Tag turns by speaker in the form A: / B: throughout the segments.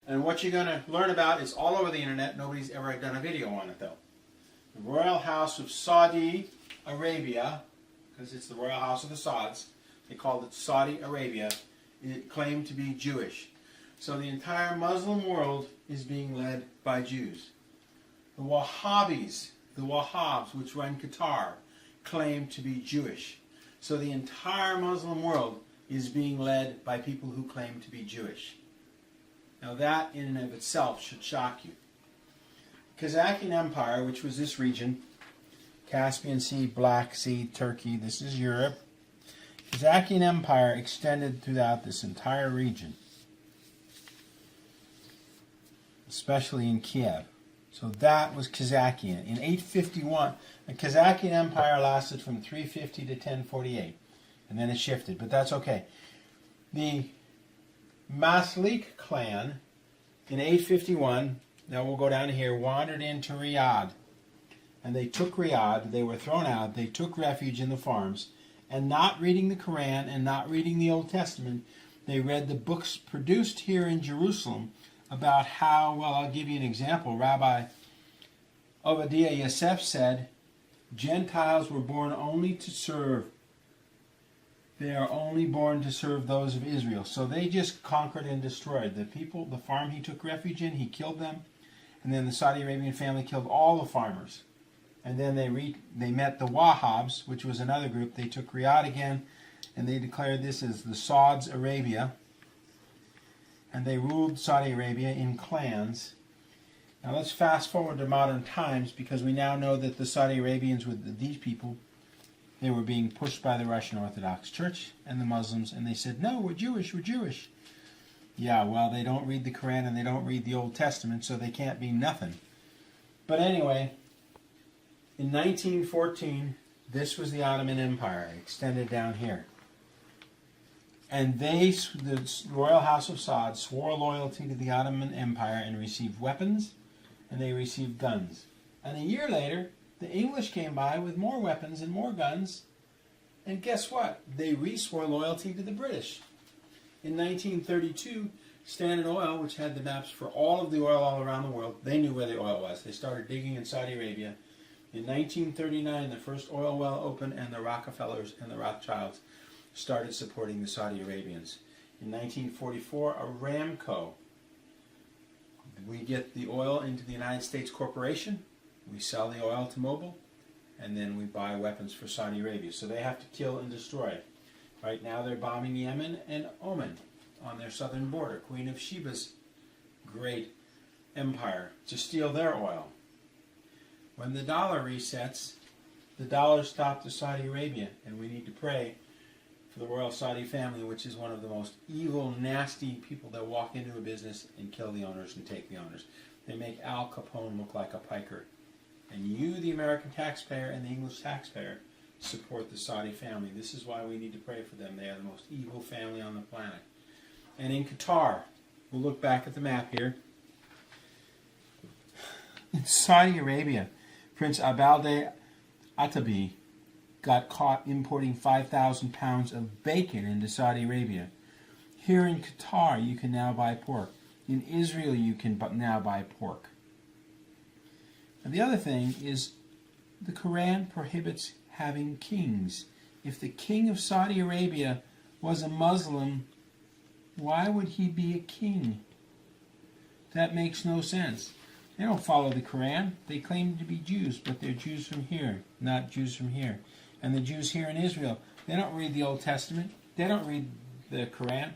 A: And what you're going to learn about is all over the internet. Nobody's ever done a video on it, though. The Royal House of Saudi Arabia, because it's the Royal House of the Sauds, they called it Saudi Arabia, it claimed to be Jewish. So the entire Muslim world is being led by Jews. The Wahhabis, the Wahhabs, which run Qatar, claim to be Jewish. So the entire Muslim world is being led by people who claim to be Jewish. Now that in and of itself should shock you. Kazakhstan Empire, which was this region, Caspian Sea, Black Sea, Turkey, this is Europe. Kazakhstan Empire extended throughout this entire region, especially in Kiev. So that was Kazakhstan. In 851, the Kazakhstan Empire lasted from 350 to 1048, and then it shifted, but that's okay. The Maslik clan in 851, now we'll go down here, wandered into Riyadh. And they took Riyadh, they were thrown out, they took refuge in the farms, and not reading the Quran and not reading the Old Testament, they read the books produced here in Jerusalem about how, well, I'll give you an example. Rabbi Obadiah Yosef said, Gentiles were born only to serve. They are only born to serve those of Israel. So they just conquered and destroyed. The people, the farm he took refuge in, he killed them. And then the Saudi Arabian family killed all the farmers. And then they met the Wahhabs, which was another group. They took Riyadh again, and they declared this as the Saudi Arabia. And they ruled Saudi Arabia in clans. Now let's fast forward to modern times, because we now know that the Saudi Arabians, with these people, they were being pushed by the Russian Orthodox Church and the Muslims, and they said, no, we're Jewish, we're Jewish. Yeah, well, they don't read the Quran and they don't read the Old Testament, so they can't be nothing. But anyway, in 1914, this was the Ottoman Empire, extended down here. And the Royal House of Saud, swore loyalty to the Ottoman Empire and received weapons, and they received guns. And a year later, the English came by with more weapons and more guns, and guess what? They re-swore loyalty to the British. In 1932, Standard Oil, which had the maps for all of the oil all around the world, they knew where the oil was. They started digging in Saudi Arabia. In 1939, the first oil well opened, and the Rockefellers and the Rothschilds started supporting the Saudi Arabians. In 1944, Aramco. We get the oil into the United States Corporation. We sell the oil to Mobil, and then we buy weapons for Saudi Arabia. So they have to kill and destroy. Right now they're bombing Yemen and Oman on their southern border, Queen of Sheba's great empire, to steal their oil. When the dollar resets, the dollar stopped to Saudi Arabia, and we need to pray for the royal Saudi family, which is one of the most evil, nasty people that walk into a business and kill the owners and take the owners. They make Al Capone look like a piker. And you, the American taxpayer and the English taxpayer, support the Saudi family. This is why we need to pray for them. They are the most evil family on the planet. And in Qatar, we'll look back at the map here. In Saudi Arabia, Prince Abalde Atabi got caught importing 5,000 pounds of bacon into Saudi Arabia. Here in Qatar, you can now buy pork. In Israel, you can now buy pork. And the other thing is, the Quran prohibits having kings. If the king of Saudi Arabia was a Muslim, why would he be a king? That makes no sense. They don't follow the Quran. They claim to be Jews, but they're Jews from here, not Jews from here. And the Jews here in Israel, they don't read the Old Testament. They don't read the Quran.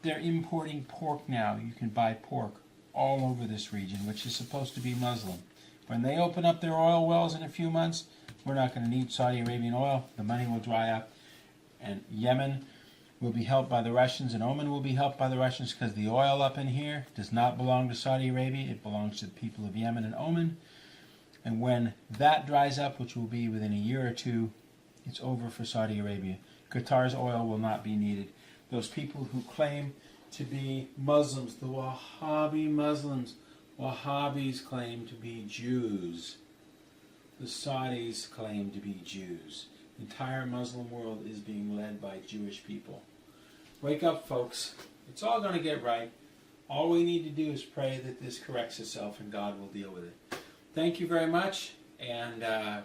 A: They're importing pork now. You can buy pork all over this region, which is supposed to be Muslim. When they open up their oil wells in a few months, we're not going to need Saudi Arabian oil. The money will dry up, and Yemen will be helped by the Russians, and Oman will be helped by the Russians, because the oil up in here does not belong to Saudi Arabia. It belongs to the people of Yemen and Oman. And when that dries up, which will be within a year or two, it's over for Saudi Arabia. Qatar's oil will not be needed. Those people who claim to be Muslims, the Wahhabi Muslims, Wahhabis claim to be Jews. The Saudis claim to be Jews. The entire Muslim world is being led by Jewish people. Wake up, folks. It's all going to get right. All we need to do is pray that this corrects itself and God will deal with it. Thank you very much, and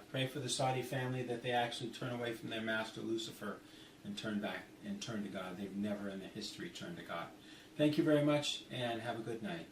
A: pray for the Saudi family that they actually turn away from their master Lucifer and turn back and turn to God. They've never in their history turned to God. Thank you very much, and have a good night.